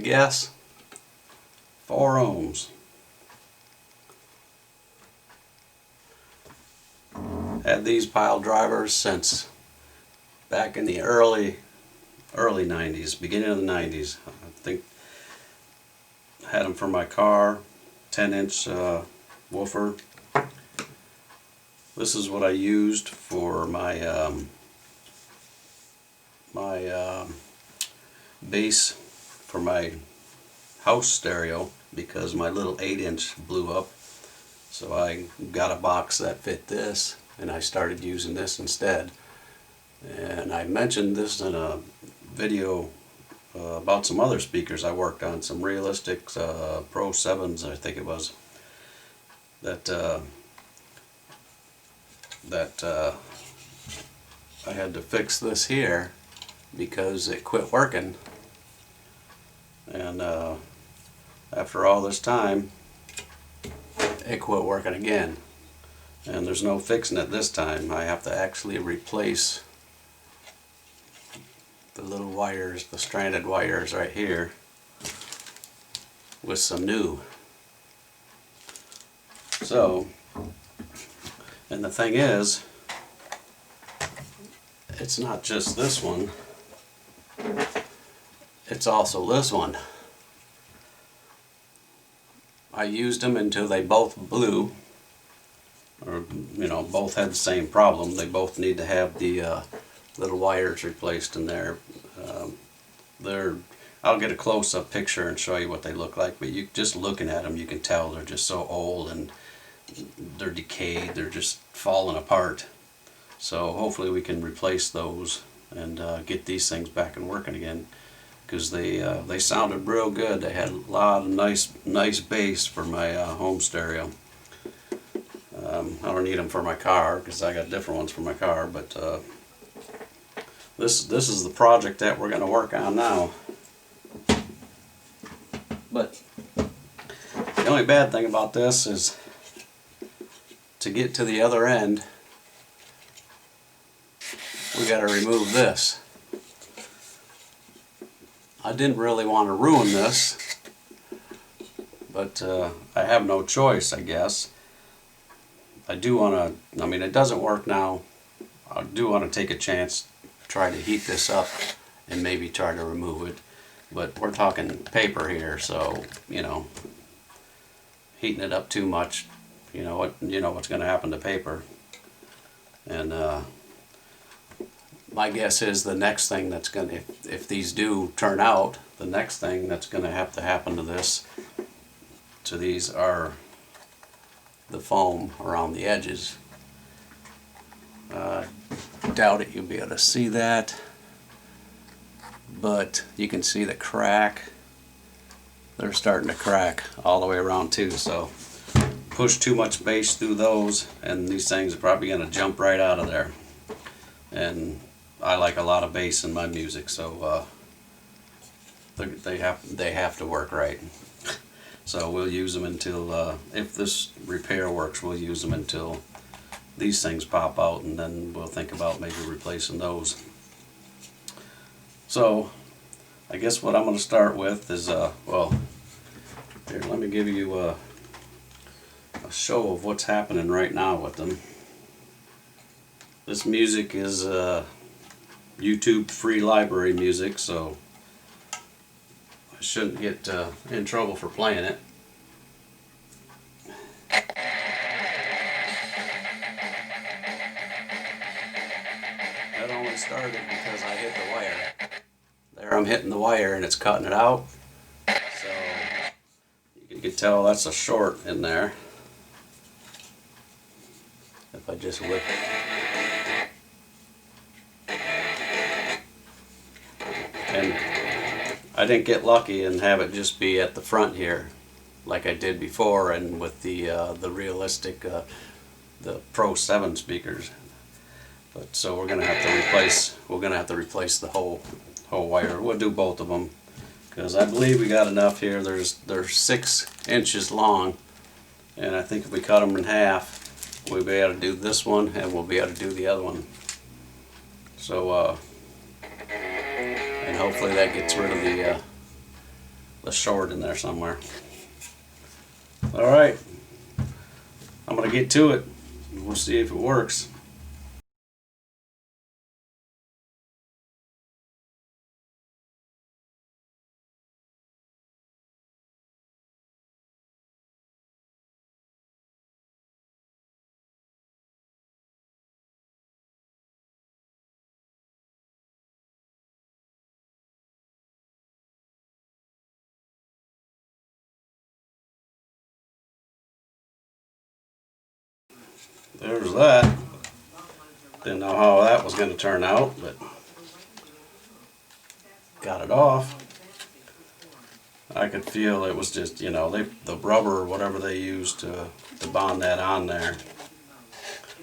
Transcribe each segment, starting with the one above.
guess? 4 ohms. Had these Pyle drivers since back in the early 90s, beginning of the 90s. I think had them for my car, 10-inch woofer. This is what I used for my bass for my house stereo, because my little 8-inch blew up. So I got a box that fit this, and I started using this instead. And I mentioned this in a video about some other speakers I worked on, some realistic Pro 7s, I think it was, that I had to fix this here because it quit working. And after all this time, it quit working again. And there's no fixing it this time. I have to actually replace the little wires, the stranded wires right here, with some new. So, and the thing is, it's not just this one, it's also this one. I used them until they both blew, or both had the same problem. They both need to have the little wires replaced in there. I'll get a close-up picture and show you what they look like, but you just looking at them, you can tell they're just so old and they're decayed. They're just falling apart. So hopefully we can replace those and get these things back and working again, because they sounded real good. They had a lot of nice bass for my home stereo. I don't need them for my car because I got different ones for my car, but this is the project that we're going to work on now. But the only bad thing about this is to get to the other end, we got to remove this. I didn't really want to ruin this, but I have no choice, I guess. I do want to, it doesn't work now. I do want to take a chance, try to heat this up and maybe try to remove it. But we're talking paper here, so, heating it up too much, what's going to happen to paper. And my guess is the next thing that's going to, if these do turn out, the next thing that's going to have to happen to these are the foam around the edges. Doubt it you'll be able to see that, but you can see the crack. They're starting to crack all the way around too, so push too much bass through those and these things are probably going to jump right out of there. And I like a lot of bass in my music, so they have to work right. So we'll use them until, if this repair works, we'll use them until these things pop out, and then we'll think about maybe replacing those. So I guess what I'm going to start with is, well, here, let me give you a show of what's happening right now with them. This music is YouTube free library music, so I shouldn't get in trouble for playing it. That only started because I hit the wire. There I'm hitting the wire and it's cutting it out. So you can tell that's a short in there. If I just whip it. And I didn't get lucky and have it just be at the front here like I did before, and with the realistic the Pro 7 speakers. But so we're gonna have to replace the whole wire. We'll do both of them because I believe we got enough here. They're 6 inches long, and I think if we cut them in half, we'll be able to do this one and we'll be able to do the other one. So and hopefully that gets rid of short in there somewhere. Alright, I'm going to get to it. We'll see if it works. There's that. Didn't know how that was going to turn out, but got it off. I could feel it was just, you know, the rubber or whatever they used to bond that on there,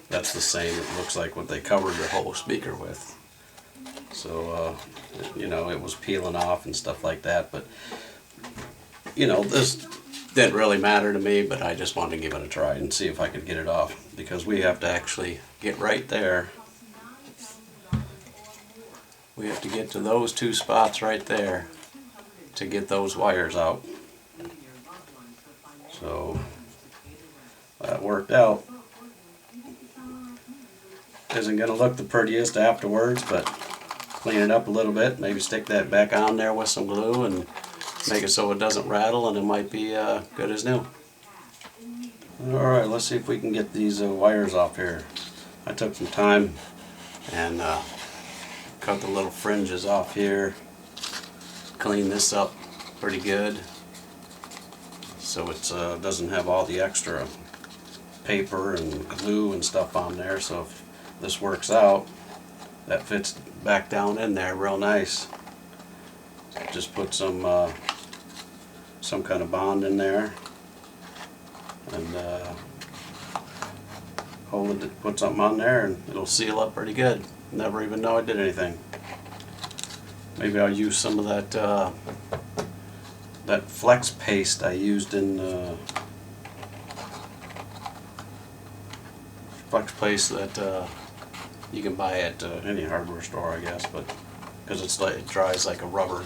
that's the same, it looks like what they covered the whole speaker with. So, you know, it was peeling off and stuff like that, but, you know, this didn't really matter to me, but I just wanted to give it a try and see if I could get it off, because we have to actually get right there. We have to get to those two spots right there to get those wires out. So that worked out. Isn't going to look the prettiest afterwards, but clean it up a little bit, maybe stick that back on there with some glue and make it so it doesn't rattle, and it might be good as new. Alright, let's see if we can get these wires off here. I took some time and cut the little fringes off here, clean this up pretty good so it doesn't have all the extra paper and glue and stuff on there. So if this works out, that fits back down in there real nice. Just put some kind of bond in there and hold it, put something on there, and it'll seal up pretty good. Never even know I did anything. Maybe I'll use some of that that flex paste I used in flex paste that you can buy at any hardware store, I guess, but because it's like, it dries like a rubber,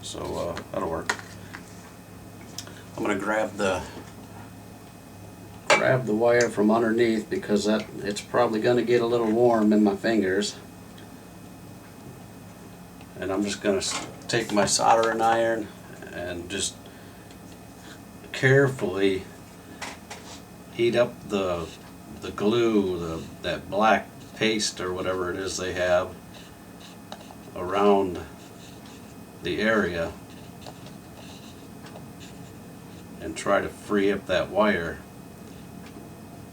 so that'll work. I'm gonna grab the wire from underneath, because it's probably gonna get a little warm in my fingers, and I'm just gonna take my soldering iron and just carefully heat up the glue, that black paste or whatever it is they have around the area, and try to free up that wire.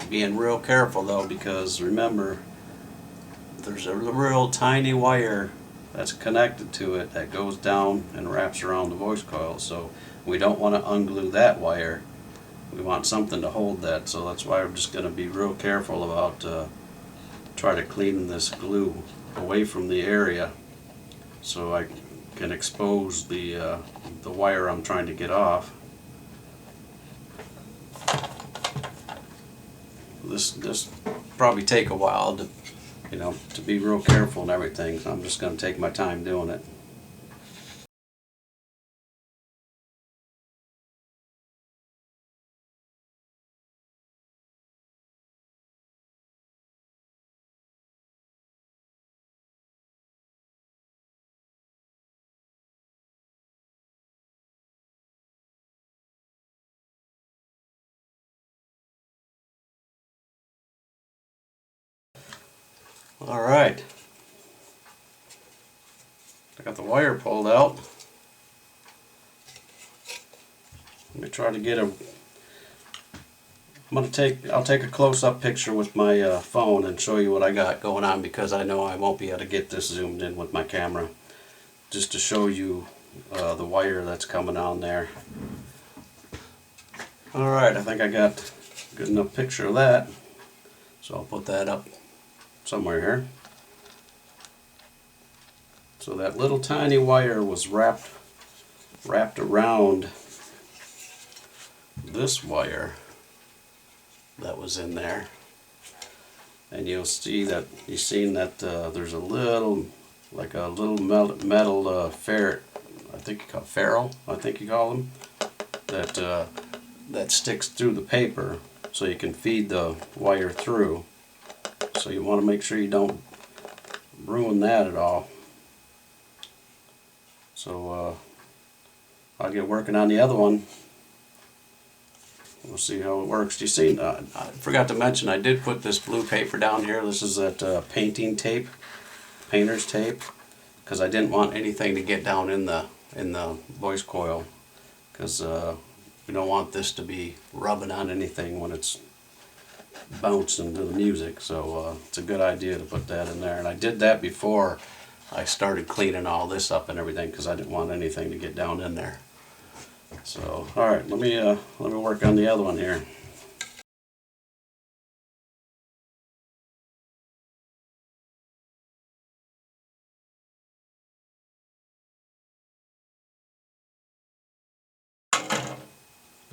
Being real careful though, because remember, there's a real tiny wire that's connected to it that goes down and wraps around the voice coil, so we don't want to unglue that wire. We want something to hold that, so that's why I'm just going to be real careful about try to clean this glue away from the area so I can expose the wire I'm trying to get off. This probably take a while to, you know, to be real careful and everything, so I'm just going to take my time doing it. Alright, I got the wire pulled out. Let me try to get I'll take a close-up picture with my phone and show you what I got going on, because I know I won't be able to get this zoomed in with my camera, just to show you the wire that's coming on there. Alright, I think I got a good enough picture of that, so I'll put that up somewhere here. So that little tiny wire was wrapped around this wire that was in there, and you'll see that there's a little, like a little metal ferrite I think you call ferrule, I think you call them, that that sticks through the paper so you can feed the wire through. So you want to make sure you don't ruin that at all. So I'll get working on the other one. We'll see how it works. Do you see, I forgot to mention, I did put this blue paper down here. This is that painting tape, painter's tape, because I didn't want anything to get down in the voice coil, because we don't want this to be rubbing on anything when it's bouncing to the music. So it's a good idea to put that in there. And I did that before I started cleaning all this up and everything, because I didn't want anything to get down in there. So, alright, let me work on the other one here.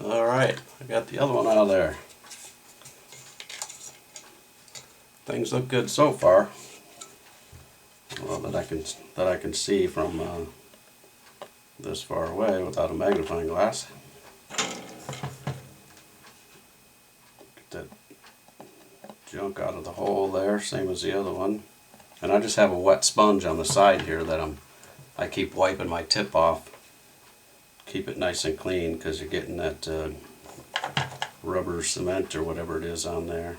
Alright, I got the other one out of there. Things look good so far. Well, that I can see from this far away without a magnifying glass. Get that junk out of the hole there, same as the other one. And I just have a wet sponge on the side here that I keep wiping my tip off. Keep it nice and clean, because you're getting that rubber cement or whatever it is on there.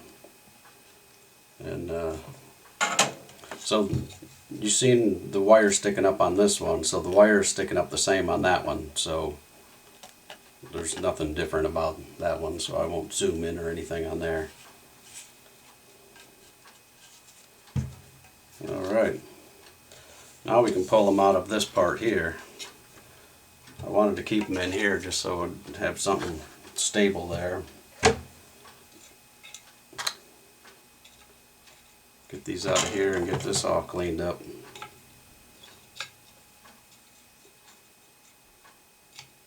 And so you've seen the wire sticking up on this one, so the wire is sticking up the same on that one. So there's nothing different about that one, so I won't zoom in or anything on there. Alright, now we can pull them out of this part here. I wanted to keep them in here just so I'd have something stable there. Get these out of here and get this all cleaned up.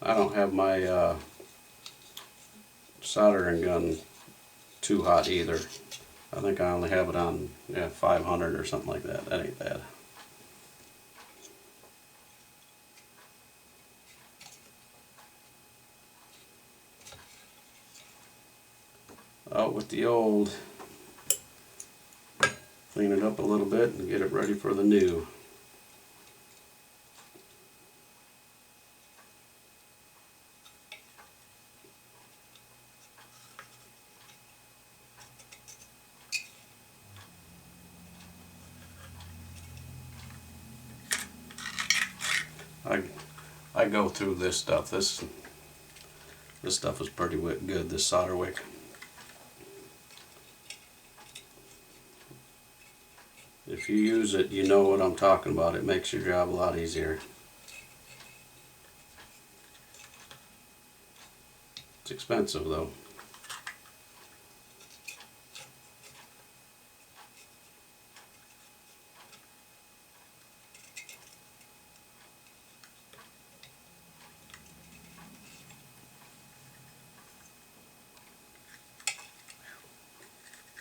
I don't have my soldering gun too hot either. I think I only have it on 500 or something like that. That ain't bad. Out with the old. Clean it up a little bit and get it ready for the new. I go through this stuff. This stuff is pretty good, this solder wick. If you use it, you know what I'm talking about. It makes your job a lot easier. It's expensive though.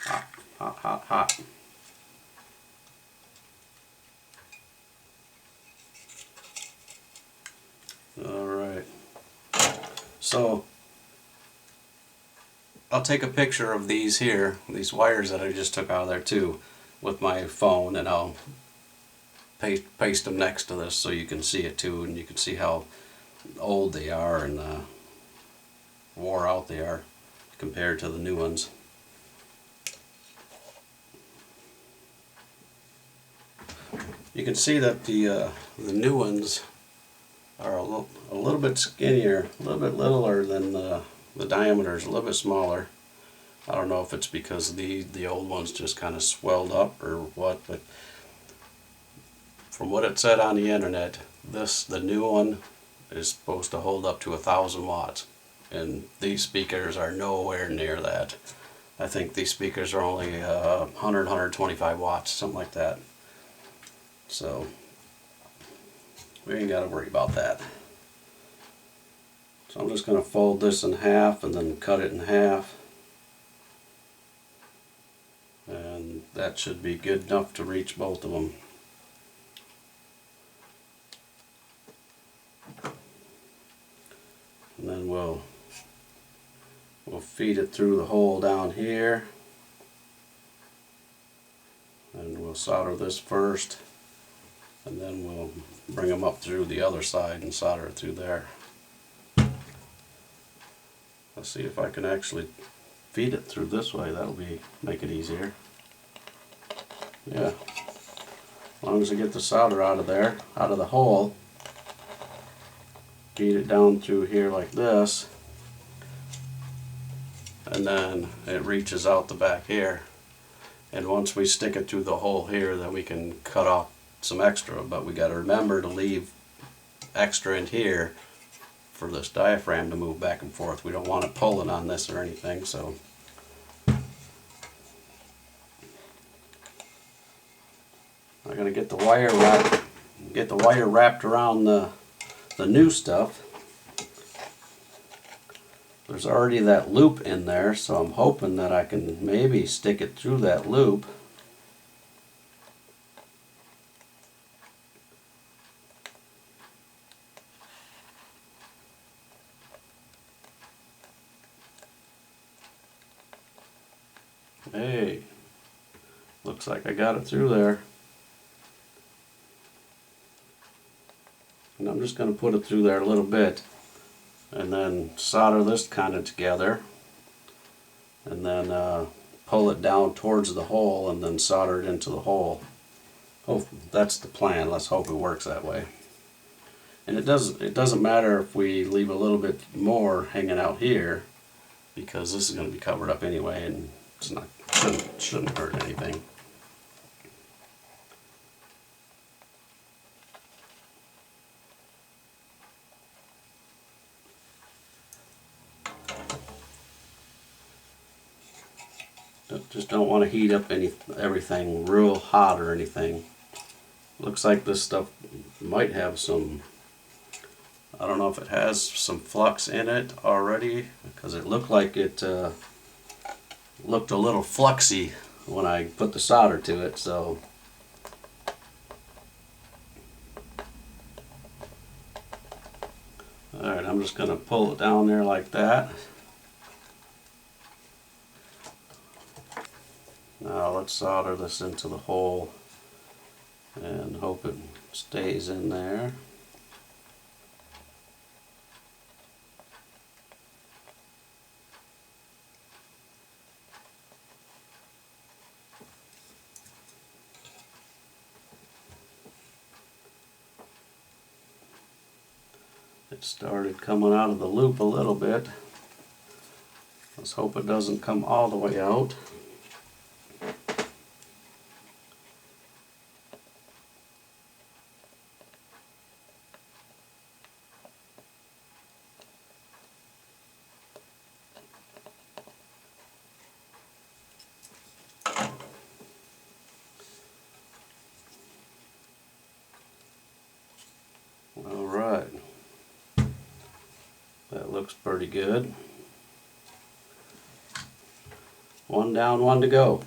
Hot, hot, hot, hot. Alright, so I'll take a picture of these here, these wires that I just took out of there too, with my phone, and I'll paste them next to this so you can see it too, and you can see how old they are and wore out they are compared to the new ones. You can see that the new ones are a little bit skinnier, a little bit littler than the diameter is a little bit smaller. I don't know if it's because the old ones just kind of swelled up or what, but from what it said on the internet, the new one is supposed to hold up to 1,000 watts, and these speakers are nowhere near that. I think these speakers are only 100, 125 watts, something like that. So we ain't got to worry about that. So I'm just going to fold this in half and then cut it in half. And that should be good enough to reach both of them. feed it through the hole down here. And we'll solder this first, and then we'll bring them up through the other side and solder it through there. Let's see if I can actually feed it through this way. That'll make it easier. Yeah. As long as I get the solder out of there, out of the hole, feed it down through here like this, and then it reaches out the back here. And once we stick it through the hole here, then we can cut off some extra, but we got to remember to leave extra in here for this diaphragm to move back and forth. We don't want it pulling on this or anything, so I'm going to get the wire wrapped around the new stuff. There's already that loop in there, so I'm hoping that I can maybe stick it through that loop. Hey, looks like I got it through there. And I'm just going to put it through there a little bit, and then solder this kind of together, and then pull it down towards the hole and then solder it into the hole. That's the plan. Let's hope it works that way. And it doesn't matter if we leave a little bit more hanging out here, because this is going to be covered up anyway, and shouldn't hurt anything. Just don't want to heat up everything real hot or anything. Looks like this stuff might have some, I don't know if it has some flux in it already, because it looked like it looked a little fluxy when I put the solder to it. So alright, I'm just going to pull it down there like that. Now let's solder this into the hole and hope it stays in there. It started coming out of the loop a little bit. Let's hope it doesn't come all the way out. Alright, that looks pretty good. One down, one to go.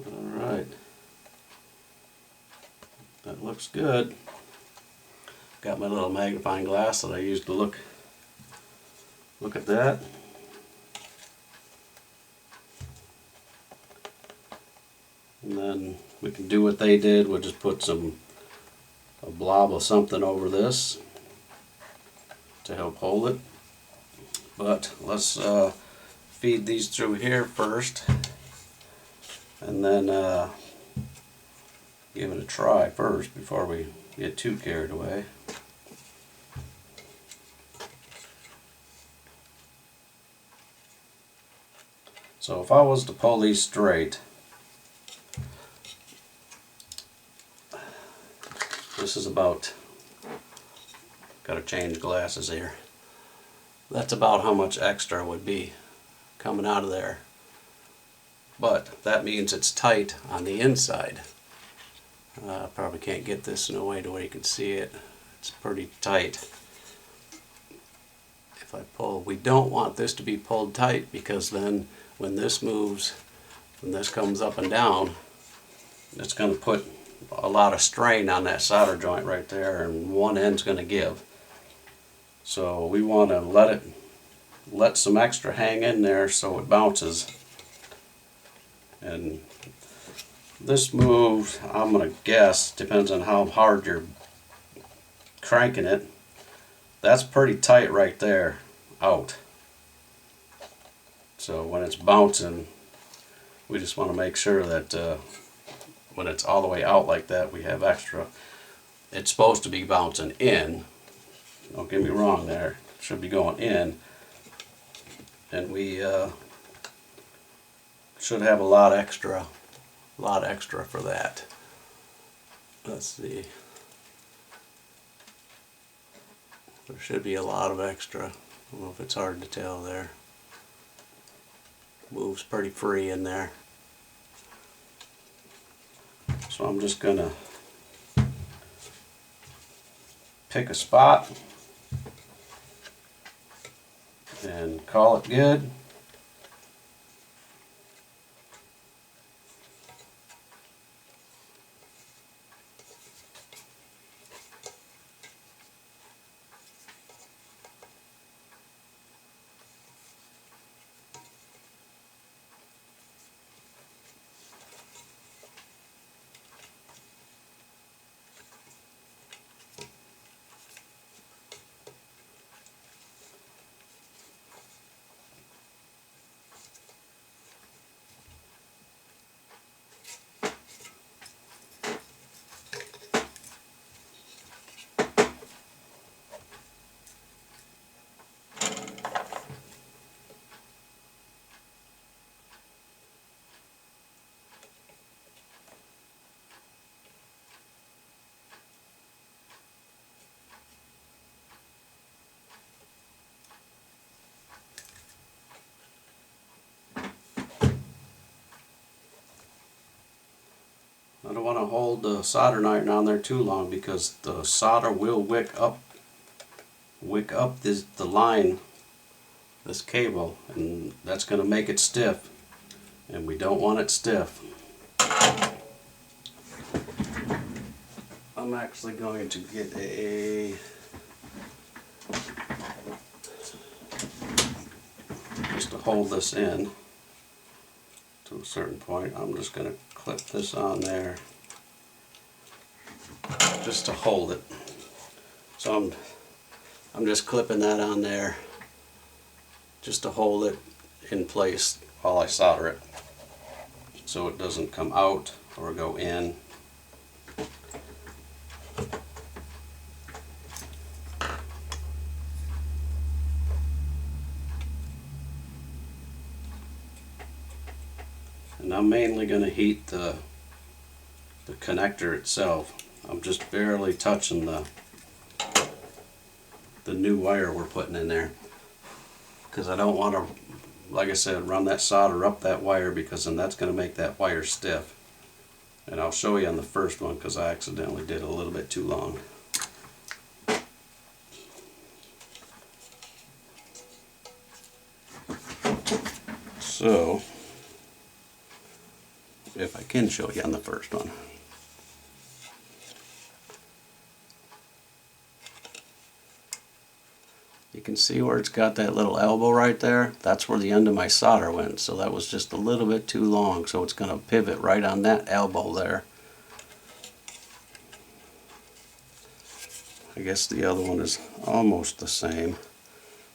Alright, that looks good. Got my little magnifying glass that I used to look at that. And then we can do what they did. We'll just put a blob of something over this to help hold it. But let's feed these through here first, and then give it a try first before we get too carried away. So if I was to pull these straight, this is about, gotta change glasses here. That's about how much extra would be coming out of there. But that means it's tight on the inside. Probably can't get this in a way to where you can see it. It's pretty tight. If I pull, we don't want this to be pulled tight, because then when this moves, when this comes up and down, it's going to put a lot of strain on that solder joint right there, and one end's going to give. So we want to let some extra hang in there so it bounces. And this move, I'm going to guess, depends on how hard you're cranking it. That's pretty tight right there, out. So when it's bouncing, we just want to make sure that when it's all the way out like that, we have extra. It's supposed to be bouncing in. Don't get me wrong there. It should be going in. And we should have a lot extra for that. Let's see. There should be a lot of extra. I don't know if it's hard to tell there. Moves pretty free in there. So I'm just gonna pick a spot and call it good. I don't want to hold the soldering iron on there too long, because the solder will wick up the line, this cable, and that's going to make it stiff, and we don't want it stiff. I'm actually going to get just to hold this in to a certain point. I'm just going to clip this on there just to hold it. So I'm just clipping that on there just to hold it in place while I solder it, so it doesn't come out or go in. And I'm mainly going to heat the connector itself. I'm just barely touching the new wire we're putting in there, because I don't want to, like I said, run that solder up that wire, because then that's going to make that wire stiff. And I'll show you on the first one, because I accidentally did a little bit too long. So if I can show you on the first one. You can see where it's got that little elbow right there. That's where the end of my solder went, so that was just a little bit too long, so it's going to pivot right on that elbow there. I guess the other one is almost the same.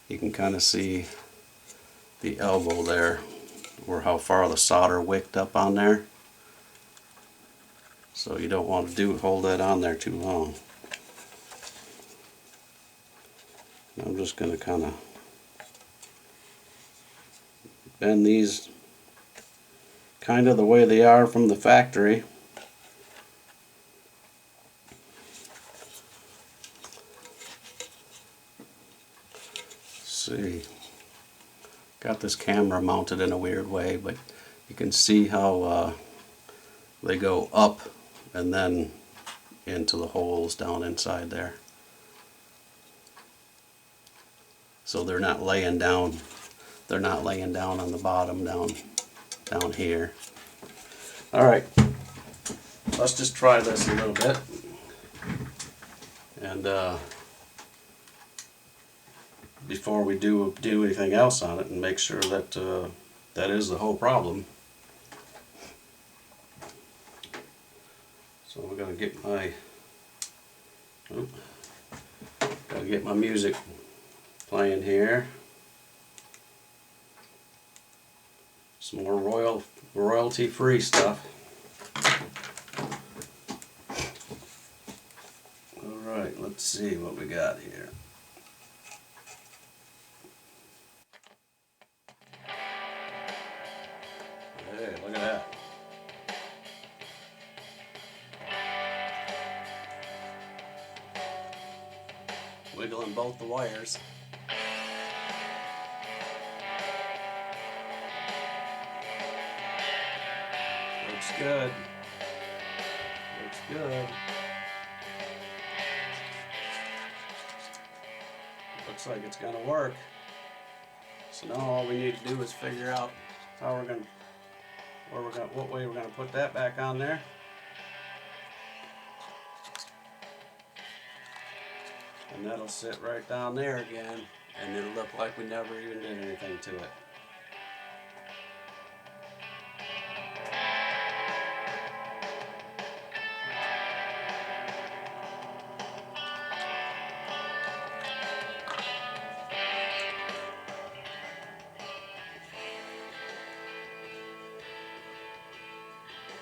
You can kind of see the elbow there, or how far the solder wicked up on there. So you don't want to hold that on there too long. I'm just going to kind of bend these kind of the way they are from the factory. See, got this camera mounted in a weird way, but you can see how they go up and then into the holes down inside there. So they're not laying down. They're not laying down on the bottom down here. All right, let's just try this a little bit, and before we do anything else on it, and make sure that that is the whole problem. So we're gonna get my music playing here. Some more royalty-free stuff. All right, let's see what we got here. Hey, look at that. Wiggling both the wires. Looks good. Looks good. Looks like it's gonna work. So now all we need to do is figure out how what way we're gonna put that back on there. And that'll sit right down there again, and it'll look like we never even did anything to it.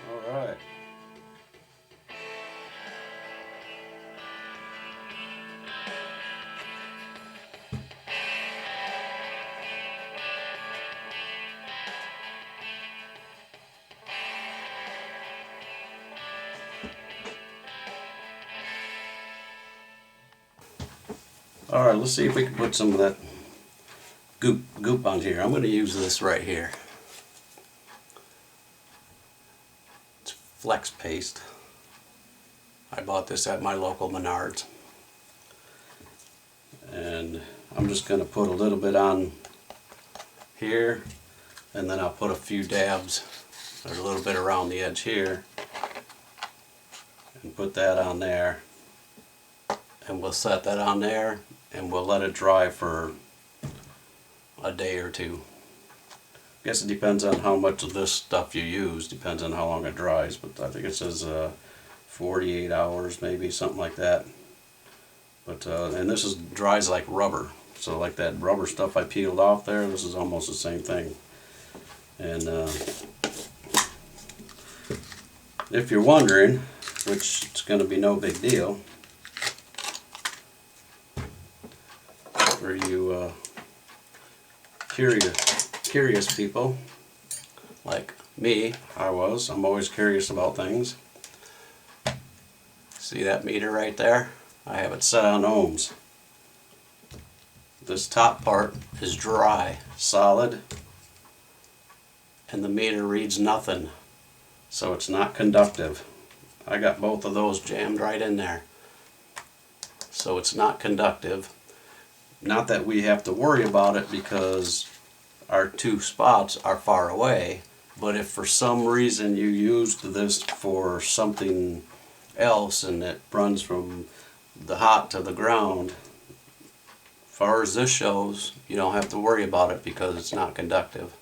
All right. All right, let's see if we can put some of that goop on here. I'm going to use this right here. It's Flex Paste. I bought this at my local Menards. And I'm just going to put a little bit on here, and then I'll put a few dabs, or a little bit around the edge here, and put that on there. And we'll set that on there, and we'll let it dry for a day or two. I guess it depends on how much of this stuff you use, depends on how long it dries, but I think it says 48 hours maybe, something like that. But and this dries like rubber, so like that rubber stuff I peeled off there, this is almost the same thing. And if you're wondering, which it's going to be no big deal, for you curious people like me, I'm always curious about things. See that meter right there? I have it set on ohms. This top part is dry, solid, and the meter reads nothing, so it's not conductive. I got both of those jammed right in there, so it's not conductive. Not that we have to worry about it because our two spots are far away, But if for some reason you used this for something else and it runs from the hot to the ground, as far as this shows, you don't have to worry about it because it's not conductive.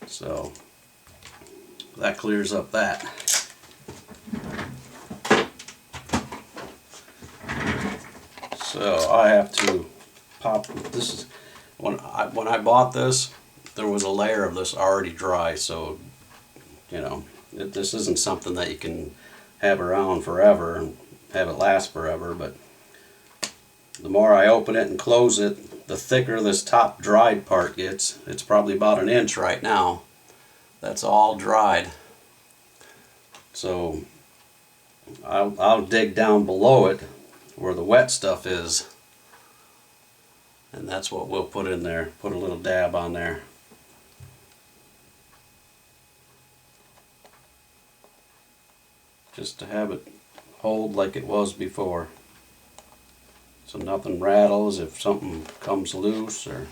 So that clears up that. So I have to pop this. Is when I bought this, there was a layer of this already dry, so you know this isn't something that you can have around forever and have it last forever. But the more I open it and close it, the thicker this top dried part gets. It's probably about an inch right now. That's all dried. So I'll dig down below it where the wet stuff is, and that's what we'll put in there. Put a little dab on there. Just to have it hold like it was before, so nothing rattles if something comes loose or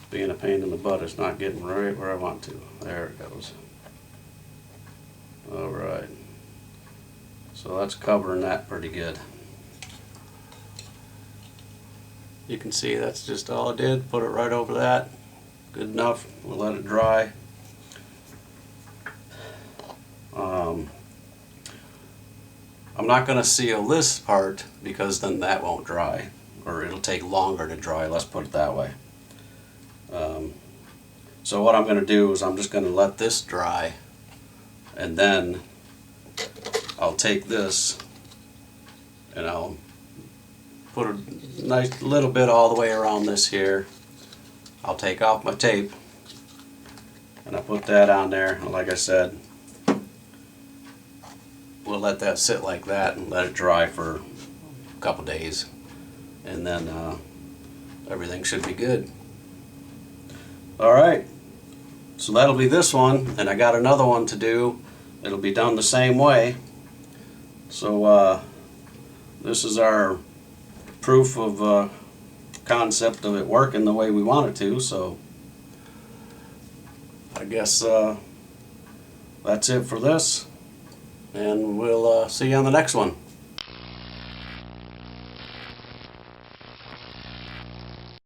being a pain in the butt. It's not getting right where I want to. There it goes. Alright. So that's covering that pretty good. You can see that's just all I did. Put it right over that. Good enough. We'll let it dry. I'm not going to seal this part because then that won't dry, or it'll take longer to dry. Let's put it that way. So what I'm going to do is I'm just going to let this dry, and then I'll take this and I'll put a nice little bit all the way around this here. I'll take off my tape and I put that on there, and like I said, we'll let that sit like that and let it dry for a couple days, and then everything should be good. Alright, so that'll be this one, and I got another one to do. It'll be done the same way. So this is our proof of concept of it working the way we want it to. So I guess that's it for this, and we'll see you on the next one.